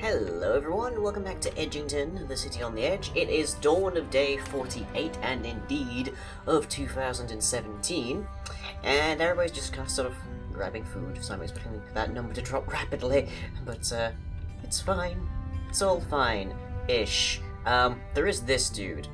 Hello everyone, welcome back to Edgington, the city on the edge. It is dawn of day 48, and indeed of 2017, and everybody's just kind of sort of grabbing food, so I'm expecting that number to drop rapidly, but it's fine. It's all fine-ish. There is this dude.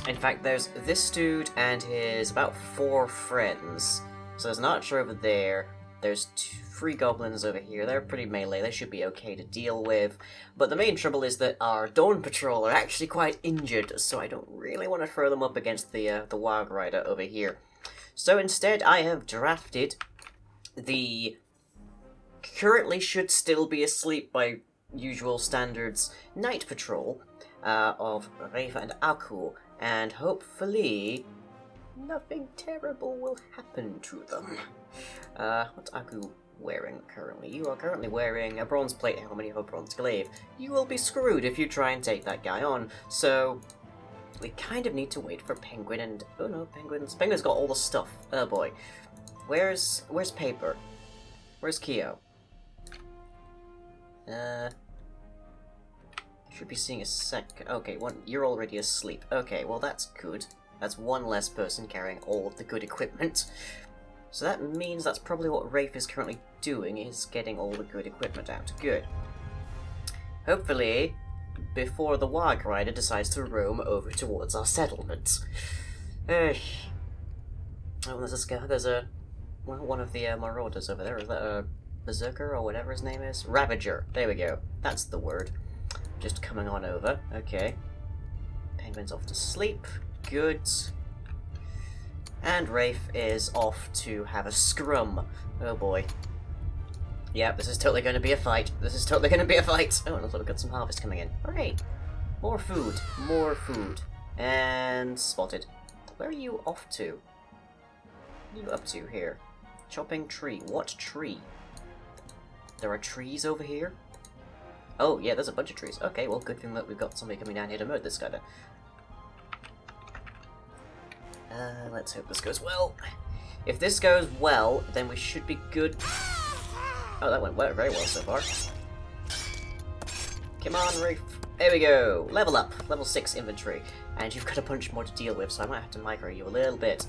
In fact, there's this dude and his about 4 friends. So there's an archer over there, there's 3 goblins over here. They're pretty melee, they should be okay to deal with. But the main trouble is that our Dawn Patrol are actually quite injured, so I don't really want to throw them up against the Wild Rider over here. So instead, I have drafted the currently should still be asleep by usual standards Night Patrol of Reva and Aku, and hopefully nothing terrible will happen to them. What's Aku wearing currently? You are currently wearing a bronze plate helmet of a bronze glaive. You will be screwed if you try and take that guy on, so we kind of need to wait for Penguin and... oh no, Penguin's got all the stuff. Oh boy. Where's Paper? Where's Keo? Should be seeing a sec... okay, you're already asleep. Okay, well that's good. That's one less person carrying all of the good equipment. So that means that's probably what Rafe is currently doing, is getting all the good equipment out. Good. Hopefully, before the Wild Rider decides to roam over towards our settlement. Oh, there's one of the marauders over there. Is that a berserker or whatever his name is? Ravager. There we go. That's the word. Just coming on over. Okay. Penguin's off to sleep. Good. And Rafe is off to have a scrum. Oh boy. Yeah, this is totally going to be a fight. Oh, and also we've got some harvest coming in. Hooray! More food. More food. And spotted. Where are you off to? What are you up to here? Chopping tree. What tree? There are trees over here? Oh, yeah, there's a bunch of trees. Okay, well, good thing that we've got somebody coming down here to murder this guy then. Let's hope this goes well. If this goes well, then we should be good. Oh, that went very well so far. Come on, Rafe. There we go. Level up. Level 6 inventory. And you've got a bunch more to deal with, so I might have to micro you a little bit.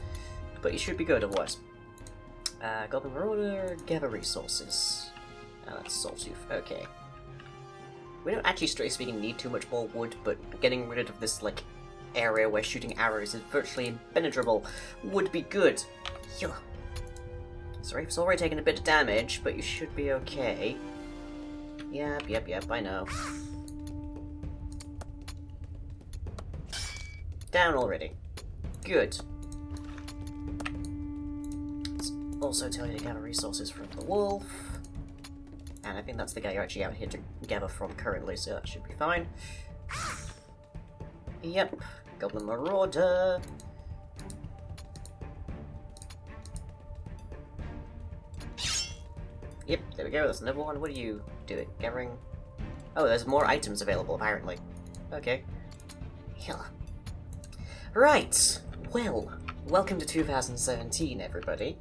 But you should be good otherwise. Goblin Marauder, gather resources. That's Sawtooth. Okay. We don't actually, straight speaking, need too much more wood, but getting rid of this, like, area where shooting arrows is virtually impenetrable would be good. Heal. So Rafe's already taken a bit of damage, but you should be okay. Yep, I know. Down already. Good. Let's also tell you to gather resources from the wolf. And I think that's the guy you're actually out here to gather from currently, so that should be fine. Yep, Goblin Marauder. Yep, there we go, that's another one. What are you doing? Gathering? Oh, there's more items available, apparently. Okay. Yeah. Right, well, welcome to 2017, everybody.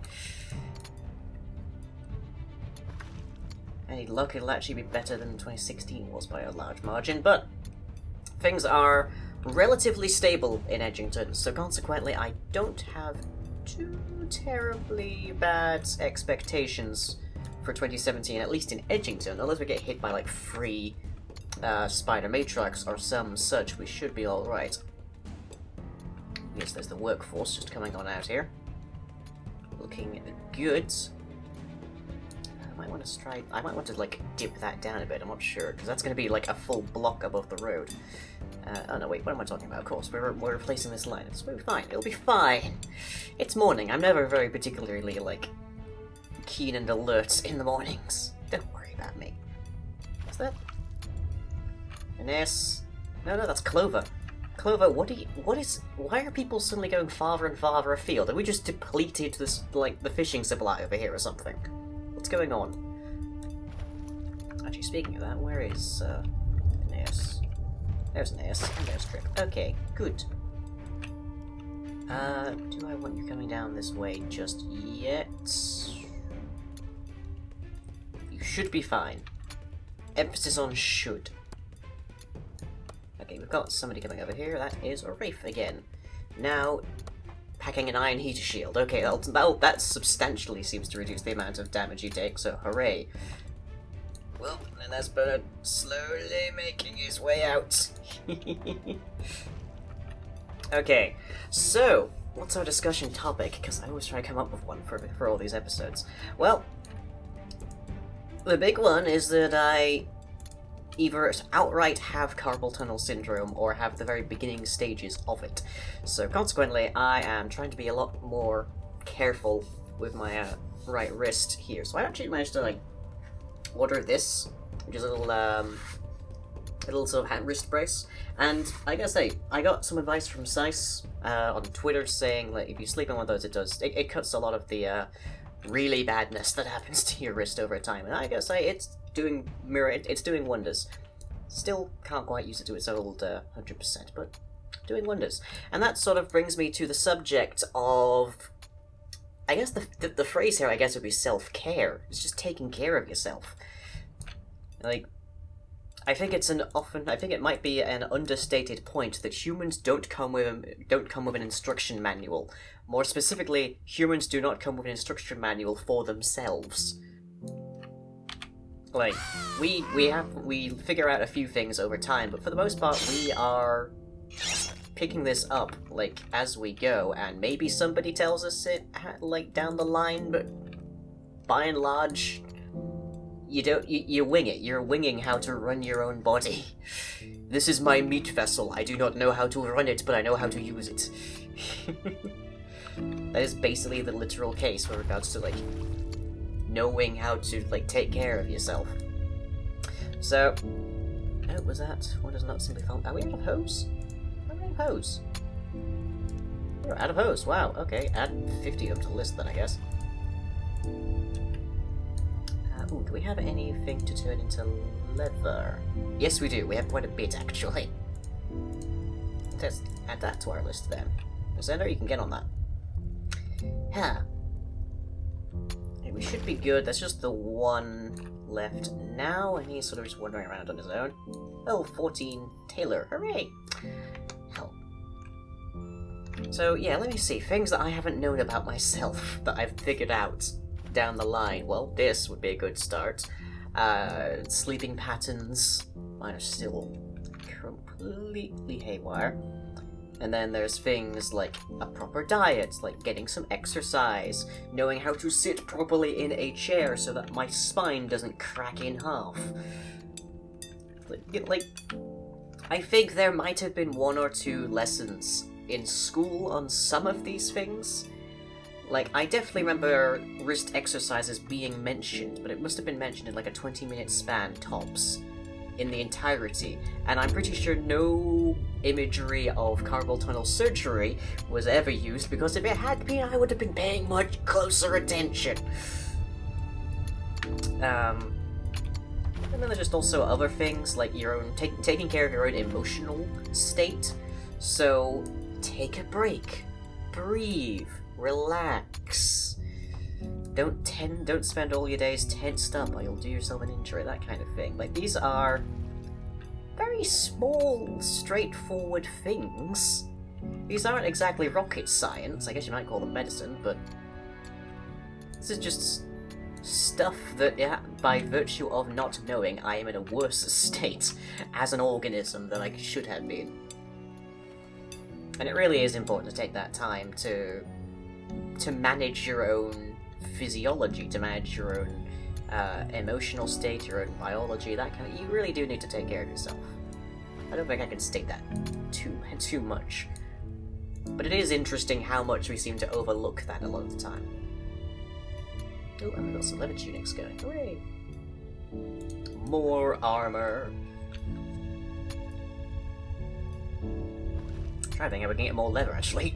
Any luck, it'll actually be better than 2016 was by a large margin, but things are relatively stable in Edgington, so consequently I don't have too terribly bad expectations for 2017, at least in Edgington. Unless we get hit by like 3 spider matriarchs or some such, we should be alright. Yes, there's the workforce just coming on out here. Looking good. I might want to like dip that down a bit, I'm not sure, because that's going to be like a full block above the road. Oh no, wait, what am I talking about? Of course, we're replacing this line. It'll be fine, it'll be fine! It's morning, I'm never very particularly, like, keen and alert in the mornings. Don't worry about me. What's that? An S? No, that's Clover. Clover, why are people suddenly going farther and farther afield? Have we just depleted this, like, the fishing supply over here or something? What's going on? Actually, speaking of that, where is, Naeus? There's Naeus, and there's Trip. Okay, good. Do I want you coming down this way just yet? You should be fine. Emphasis on should. Okay, we've got somebody coming over here. That is Rafe again. Now, packing an iron heater shield. Okay, that substantially seems to reduce the amount of damage you take, so hooray. Well, and that's Bernard slowly making his way out. Okay, so, what's our discussion topic? Because I always try to come up with one for all these episodes. Well, the big one is that I either outright have carpal tunnel syndrome or have the very beginning stages of it. So consequently, I am trying to be a lot more careful with my right wrist here. So I actually managed to order this, which is a little sort of hand wrist brace. And I gotta say, I got some advice from Sice on Twitter saying that if you sleep in one of those, it cuts a lot of the really badness that happens to your wrist over time. And I gotta say, it's doing wonders. Still can't quite use it to its old 100%, but doing wonders. And that sort of brings me to the subject of, I guess the phrase here, I guess, would be self-care. It's just taking care of yourself. I think it might be an understated point that humans don't come with an instruction manual. More specifically, humans do not come with an instruction manual for themselves. We figure out a few things over time, but for the most part, we are picking this up, as we go, and maybe somebody tells us it, down the line, but by and large, you wing it. You're winging how to run your own body. This is my meat vessel. I do not know how to run it, but I know how to use it. That is basically the literal case with regards to, knowing how to, take care of yourself. So, oh, was that? What does not simply found? Are we out of hose? Are we out of hose? We're out of hose, wow, okay. Add 50 up to the list then, I guess. Ooh, do we have anything to turn into leather? Yes, we do. We have quite a bit, actually. Let's add that to our list then. Zender, you can get on that. Huh. Okay, we should be good. That's just the one left now, and he's sort of just wandering around on his own. Oh, 14 Taylor. Hooray! Hell. So, yeah, let me see. Things that I haven't known about myself that I've figured out down the line. Well, this would be a good start. Sleeping patterns. Mine are still completely haywire. And then there's things like a proper diet, like getting some exercise, knowing how to sit properly in a chair so that my spine doesn't crack in half. I think there might have been 1 or 2 lessons in school on some of these things. I definitely remember wrist exercises being mentioned, but it must have been mentioned in a 20-minute span, tops, in the entirety. And I'm pretty sure no imagery of carpal tunnel surgery was ever used, because if it had been, I would have been paying much closer attention. And then there's just also other things, like your own, taking care of your own emotional state. So, take a break. Breathe. Relax. Don't spend all your days tensed up or you'll do yourself an injury, that kind of thing. These are very small, straightforward things. These aren't exactly rocket science. I guess you might call them medicine, but this is just stuff that, by virtue of not knowing, I am in a worse state as an organism than I should have been. And it really is important to take that time to manage your own physiology, to manage your own emotional state, your own biology, that kind of. You really do need to take care of yourself. I don't think I can state that too much, but it is interesting how much we seem to overlook that a lot of the time. Oh, and we've got some leather tunics going. Hooray! More armor. I think we can get more leather, actually.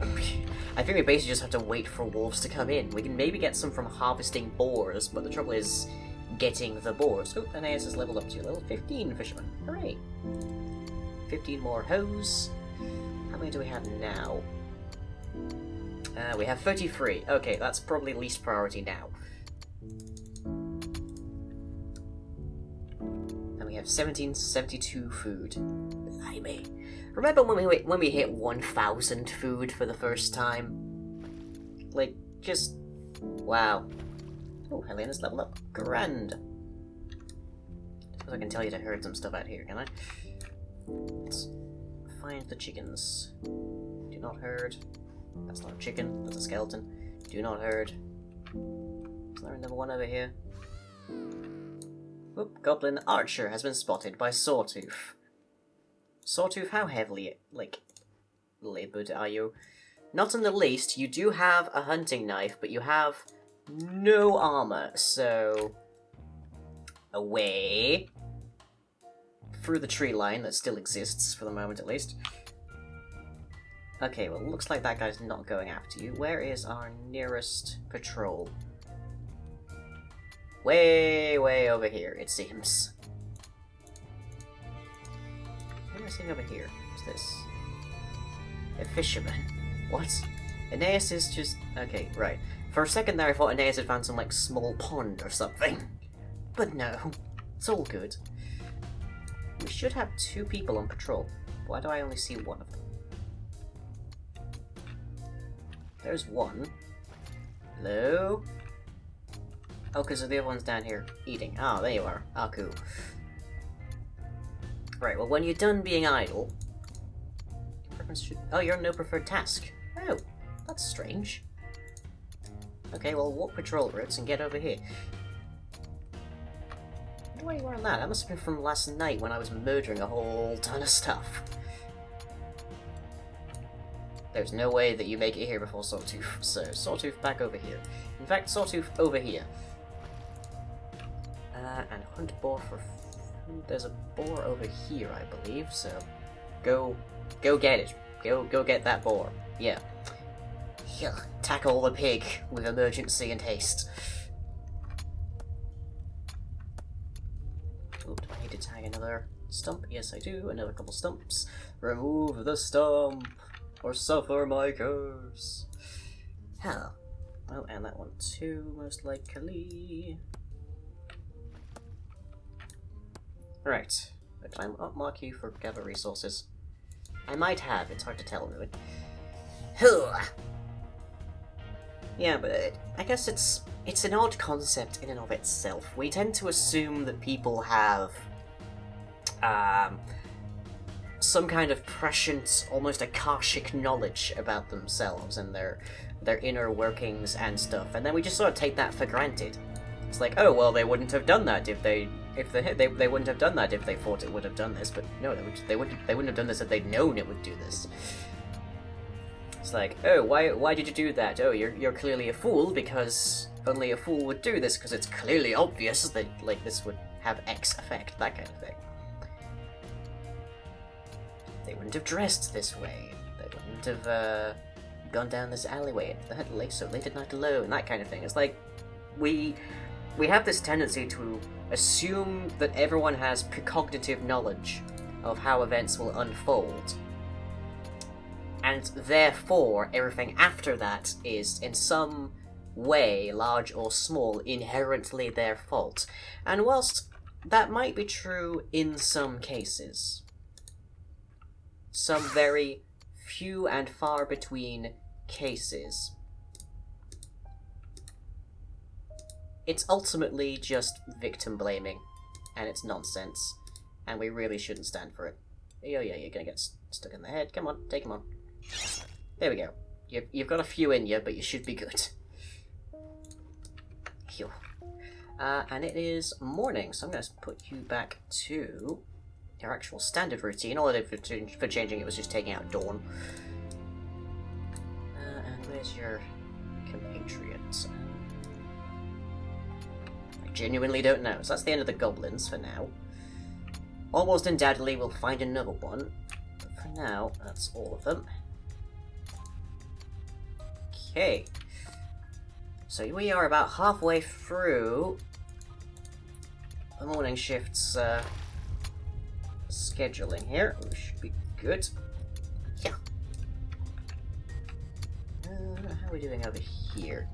I think we basically just have to wait for wolves to come in. We can maybe get some from harvesting boars, but the trouble is getting the boars. Oh, and AS is leveled up to level 15 fisherman. Hooray! 15 more hose. How many do we have now? We have 33. Okay, that's probably least priority now. And we we have 1772 food. Blimey. Remember when we hit 1,000 food for the first time? Like, just... wow. Oh, Helena's leveled up. Grand. I suppose I can tell you to herd some stuff out here, can I? Let's find the chickens. Do not herd. That's not a chicken, that's a skeleton. Do not herd. Is there another one over here? Whoop, goblin archer has been spotted by Sawtooth. Sawtooth, how heavily, like, laboured are you? Not in the least, you do have a hunting knife, but you have no armour, so... away. Through the tree line that still exists, for the moment at least. Okay, well, it looks like that guy's not going after you. Where is our nearest patrol? Way, way over here, it seems. What am I seeing over here? What's this? A fisherman. What? Aeneas is just... okay, right. For a second there I thought Aeneas had found some, like, small pond or something. But no. It's all good. We should have 2 people on patrol. Why do I only see one of them? There's one. Hello? Oh, because the other one's down here eating. Ah, there you are. Ah, cool. Right, well, when you're done being idle... oh, you're on no preferred task. Oh, that's strange. Okay, well, walk patrol routes and get over here. Why you were on that? That must have been from last night when I was murdering a whole ton of stuff. There's no way that you make it here before Sawtooth, so Sawtooth back over here. In fact, Sawtooth over here. And hunt boar for food. There's a boar over here, I believe, so go get it. Go get that boar. Yeah. Yeah. Tackle the pig with emergency and haste. Oh, do I need to tag another stump? Yes, I do. Another couple stumps. Remove the stump, or suffer my curse. Huh. Oh, and that one too, most likely. Right. Did I mark you for gather resources? I might have. It's hard to tell, really. Yeah, but I guess it's an odd concept in and of itself. We tend to assume that people have some kind of prescient, almost akashic knowledge about themselves and their inner workings and stuff, and then we just sort of take that for granted. It's like, oh well, they wouldn't have done that if they wouldn't have done that if they thought it would have done this, but no, they wouldn't have done this if they'd known it would do this. It's like, oh, why did you do that? Oh, you're clearly a fool because only a fool would do this because it's clearly obvious that like this would have X effect, that kind of thing. They wouldn't have dressed this way. They wouldn't have gone down this alleyway so late at night alone, that kind of thing. It's like we have this tendency to assume that everyone has precognitive knowledge of how events will unfold. And therefore, everything after that is, in some way, large or small, inherently their fault. And whilst that might be true in some cases, some very few and far between cases, it's ultimately just victim blaming, and it's nonsense, and we really shouldn't stand for it. Oh yeah, you're gonna get stuck in the head. Come on, take him on. There we go. You've got a few in you, but you should be good. Phew. And it is morning, so I'm going to put you back to your actual standard routine. All I did for changing it was just taking out Dawn. And where's your compatriots? I genuinely don't know. So that's the end of the goblins for now. Almost undoubtedly we'll find another one. But for now, that's all of them. Okay. So we are about halfway through the morning shift's scheduling here. We should be good. Yeah. How are we doing over here?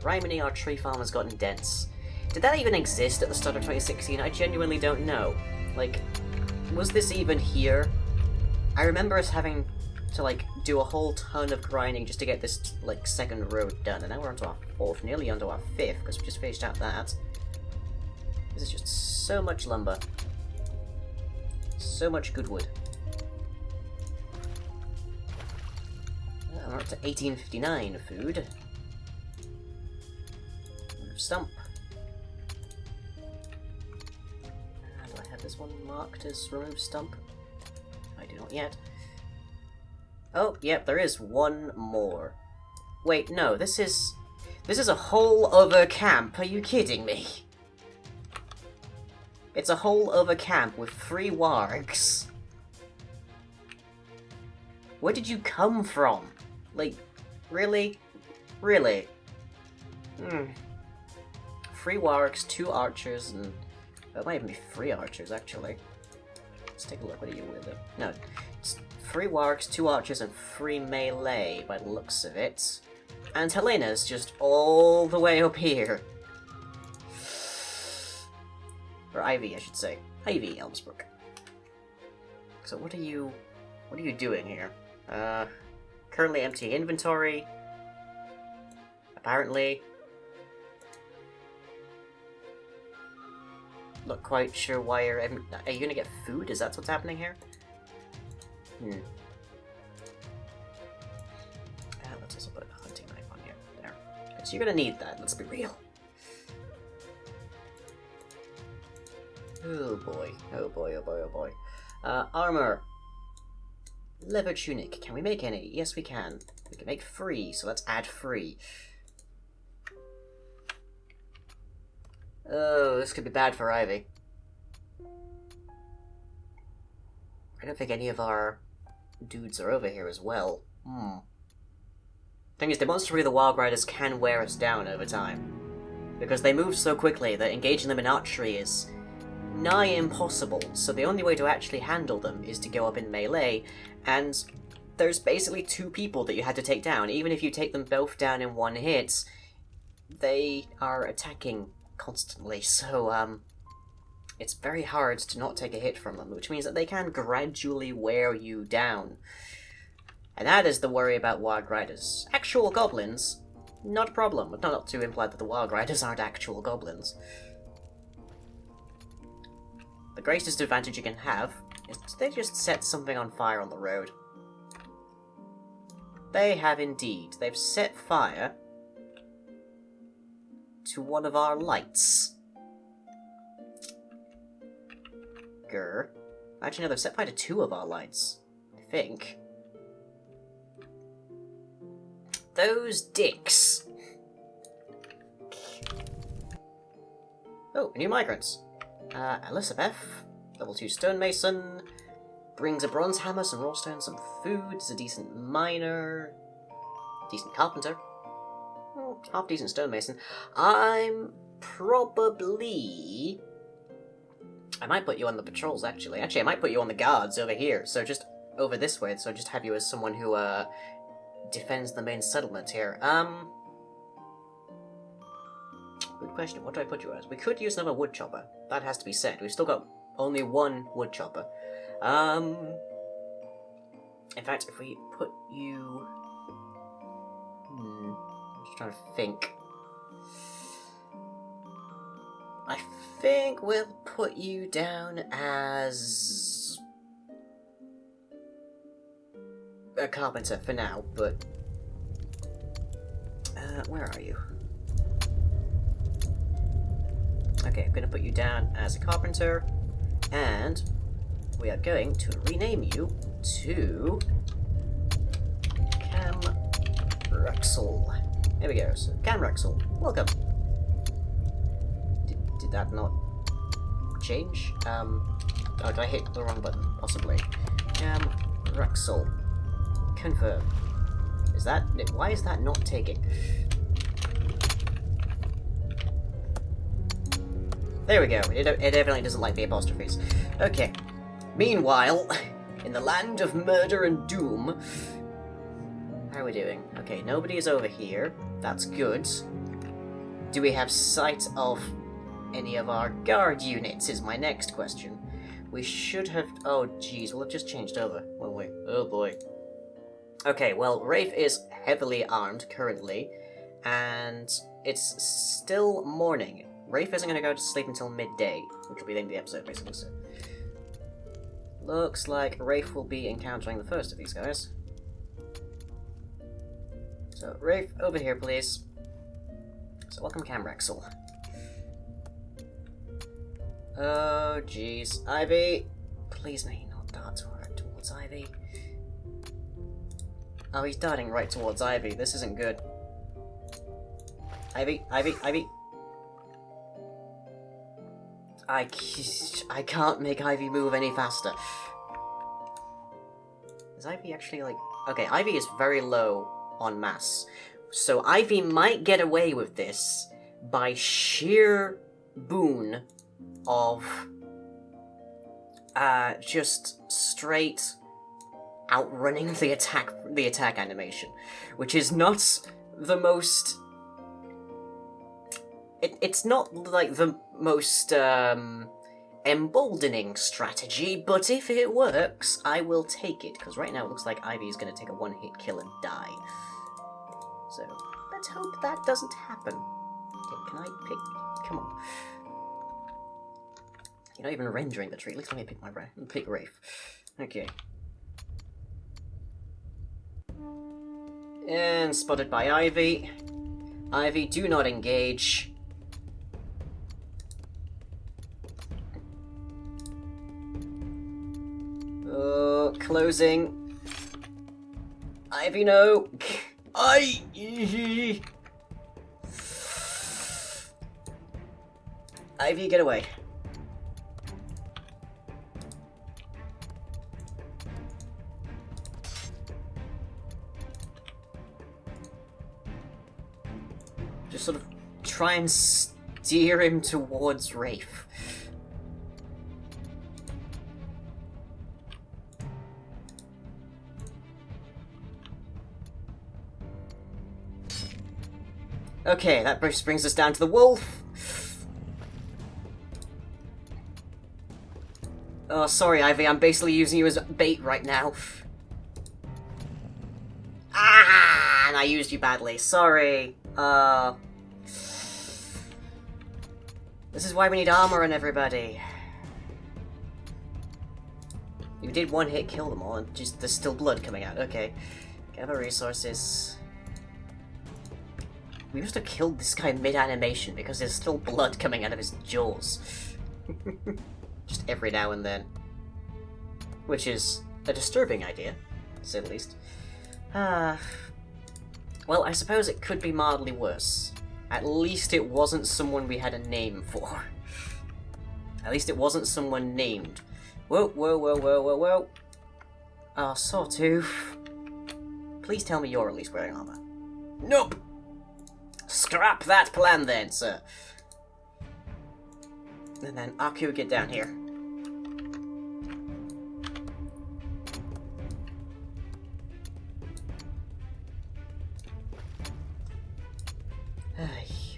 Criminy, our tree farm has gotten dense. Did that even exist at the start of 2016? I genuinely don't know. Like, was this even here? I remember us having to, like, do a whole ton of grinding just to get this, like, second road done, and now we're onto our fourth, nearly onto our fifth, because we just finished out that. This is just so much lumber. So much good wood. We're up to 1859 food. Stump. Do I have this one marked as remove stump? I do not yet. Oh, yep, there is one more. Wait, no, this is a whole other camp. Are you kidding me? It's a whole other camp with 3 wargs. Where did you come from? Like, really? Really? 3 wargs, 2 archers, and... oh, it might even be 3 archers, actually. Let's take a look. What are you with it? No, it's 3 wargs, 2 archers, and 3 melee, by the looks of it. And Helena's just all the way up here. Or Ivy, I should say. Ivy, Elmsbrook. So what are you doing here? Currently empty inventory. Apparently. Not quite sure why you're... are you gonna get food? Is that what's happening here? Let's also put a hunting knife on here. There. So you're gonna need that, let's be real. Oh boy. Oh boy, oh boy, oh boy. Armor. Leather tunic. Can we make any? Yes, we can. We can make 3, so let's add 3. Oh, this could be bad for Ivy. I don't think any of our dudes are over here as well. Thing is, demonstrably the Wild Riders can wear us down over time. Because they move so quickly that engaging them in archery is nigh impossible, so the only way to actually handle them is to go up in melee, and there's basically 2 people that you had to take down. Even if you take them both down in 1 hit, they are attacking constantly, so it's very hard to not take a hit from them, which means that they can gradually wear you down. And that is the worry about Wild Riders. Actual goblins, not a problem, but not to imply that the Wild Riders aren't actual goblins. The greatest advantage you can have is they just set something on fire on the road. They have indeed. They've set fire to one of our lights. Grr. Actually, no, they've set fire to 2 of our lights. I think. Those dicks. Oh, new migrants. Elizabeth, level 2 stonemason, brings a bronze hammer, some raw stone, some food, is a decent miner, decent carpenter, half decent stonemason. I might put you on the patrols, actually. Actually, I might put you on the guards over here, so just over this way, so just have you as someone who, defends the main settlement here. Good question. What do I put you as? We could use another wood chopper. That has to be said. We've still got only 1 wood chopper. In fact, if we put you... I'm just trying to think. I think we'll put you down as... a carpenter for now, but... where are you? Okay, I'm going to put you down as a carpenter, and we are going to rename you to Cam Rexel. There we go, so Cam Rexel, welcome. Did that not change? Oh, did I hit the wrong button? Possibly. Cam Rexel. Confirm. Is that... why is that not taking? There we go. It evidently doesn't like the apostrophes. Okay. Meanwhile, in the land of murder and doom... How are we doing? Okay, nobody is over here. That's good. Do we have sight of any of our guard units, is my next question. We should have... Oh, jeez, we'll have just changed over, won't we? Oh, boy. Okay, well, Rafe is heavily armed currently, and it's still morning. Rafe isn't going to go to sleep until midday, which will be the end of the episode, basically, so... Looks like Rafe will be encountering the first of these guys. So, Rafe, over here, please. So, welcome, Camrexel. Oh, jeez. Ivy! Please may he not dart towards Ivy. Oh, he's darting right towards Ivy. This isn't good. Ivy, Ivy, Ivy! I can't make Ivy move any faster. Is Ivy actually, like... Okay, Ivy is very low on mass. So Ivy might get away with this by sheer boon of just straight outrunning the attack animation, which is not the most... It's not like the most emboldening strategy, but if it works, I will take it, because right now it looks like Ivy is going to take a one-hit kill and die. So, let's hope that doesn't happen. Okay, can I pick... Come on. You're not even rendering the tree. At least let me pick Rafe. Okay. And spotted by Ivy. Ivy, do not engage. Oh, closing. Ivy, no. Ivy, get away. Just sort of try and steer him towards Rafe. Okay, that brings us down to the wolf. Oh, sorry, Ivy, I'm basically using you as bait right now. Ah, and I used you badly. Sorry. This is why we need armor on everybody. You did one hit kill them all, and just there's still blood coming out. Okay. Gather resources. We must have killed this guy mid-animation because there's still blood coming out of his jaws. Just every now and then. Which is a disturbing idea, to say the least. Well, I suppose it could be mildly worse. At least it wasn't someone we had a name for. At least it wasn't someone named. Whoa, whoa, whoa, whoa, whoa, whoa. Ah, Sawtooth. Please tell me you're at least wearing armor. Nope! Scrap that plan then, sir. And then Aku, get down here.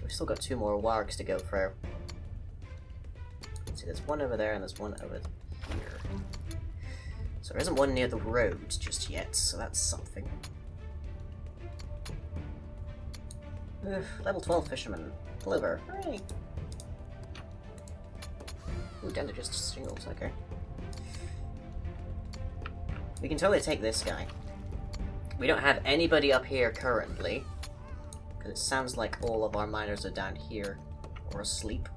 We've still got 2 more wargs to go through. See, there's one over there and there's one over here. So there isn't one near the road just yet, so that's something. Level 12 fisherman. Deliver. Hooray! Ooh, damn, they're just singles, okay. We can totally take this guy. We don't have anybody up here currently, because it sounds like all of our miners are down here, or asleep.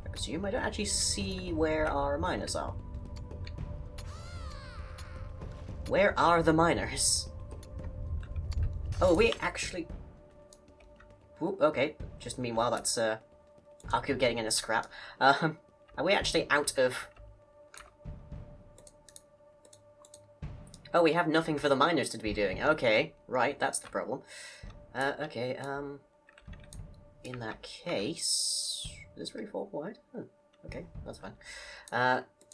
I presume I don't actually see where our miners are. Where are the miners? Oh, we actually... Ooh, okay. Just meanwhile, that's, Aku getting in a scrap. Are we actually out of... Oh, we have nothing for the miners to be doing. Okay, right, that's the problem. Okay, in that case... Is this really 4 wide? Oh, okay, that's fine.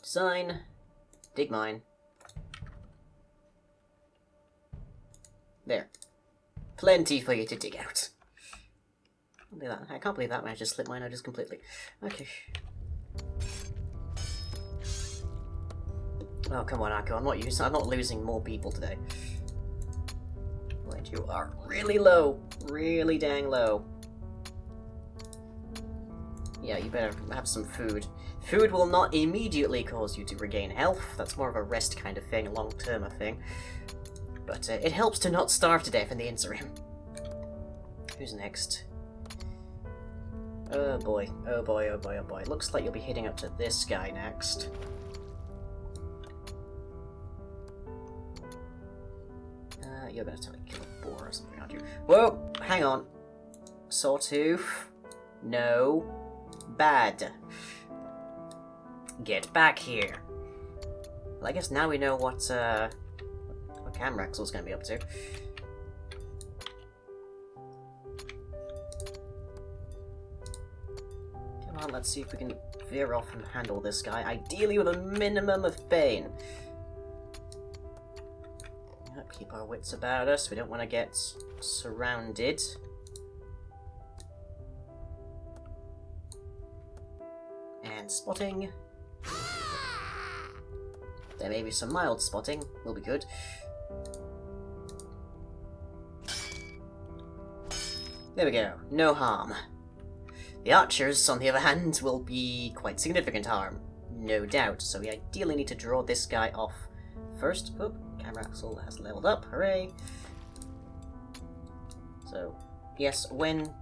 Design... Dig mine. There. Plenty for you to dig out. I can't believe that managed to slip my notice completely. Okay. Oh, come on, Akko. I'm not losing more people today. Wait, you are really low. Really dang low. Yeah, you better have some food. Food will not immediately cause you to regain health. That's more of a rest kind of thing, long-term thing. But it helps to not starve to death in the interim. Who's next? Oh boy, oh boy, oh boy, oh boy. Looks like you'll be heading up to this guy next. You're gonna tell me to kill a boar or something, aren't you? Whoa! Hang on. Sawtooth. No. Bad. Get back here. Well, I guess now we know what Camraxel's gonna be up to. Come on, let's see if we can veer off and handle this guy, ideally with a minimum of pain. Keep our wits about us, we don't want to get surrounded. And spotting. There may be some mild spotting, will be good. There we go, no harm. The archers, on the other hand, will be quite significant harm, no doubt, so we ideally need to draw this guy off first. Oop, Camraxel has leveled up, hooray! So, yes, when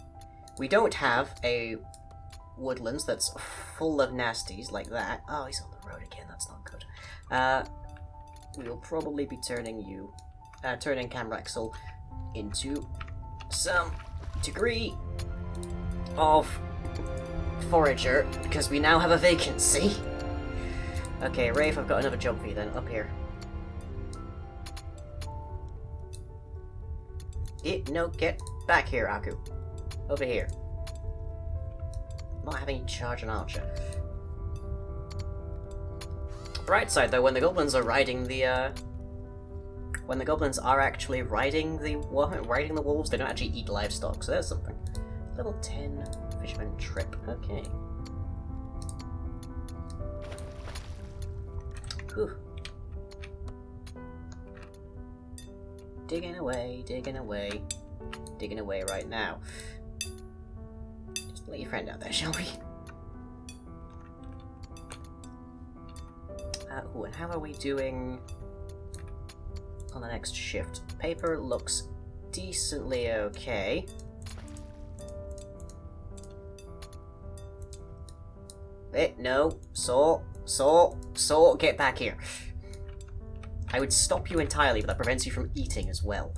we don't have a woodlands that's full of nasties like that. Oh, he's on the road again, that's not good. We'll probably be turning Camraxel into some degree of forager, because we now have a vacancy. Okay, Rafe, I've got another job for you then, up here. No, get back here, Aku. Over here. Not having you charge an archer. Bright side though, when the goblins are riding the when the goblins are actually riding the wolves, they don't actually eat livestock, so there's something. Level 10 fisherman trip. Okay. Whew. Digging away, digging away, digging away right now. Just let your friend out there, shall we? Ooh, and how are we doing on the next shift? Paper looks decently okay. No, saw, get back here. I would stop you entirely, but that prevents you from eating as well.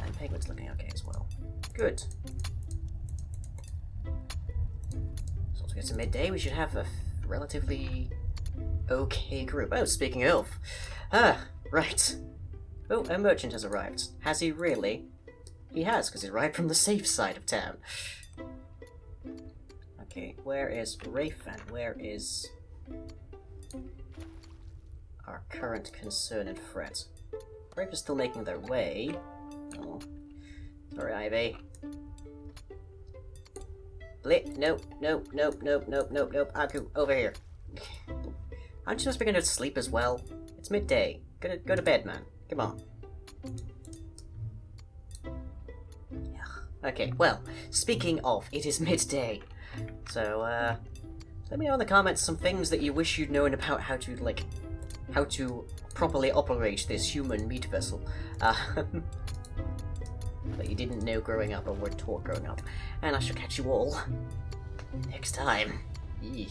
And Penguin's looking okay as well. Good. So to get to midday, we should have a relatively okay group. Oh, speaking of. Right. Oh, a merchant has arrived. Has he really? He has, because he arrived from the safe side of town. Okay, where is Rafe and where is our current concern and threat? Rafe is still making their way. Oh. Sorry, Ivy. Blit, nope. Aku, over here. Aren't you just beginning to sleep as well? It's midday. Go to bed, man. Come on. Okay, well, speaking of, it is midday. So, let me know in the comments some things that you wish you'd known about how to properly operate this human meat vessel. That you didn't know growing up or were taught growing up. And I shall catch you all next time. Eeh.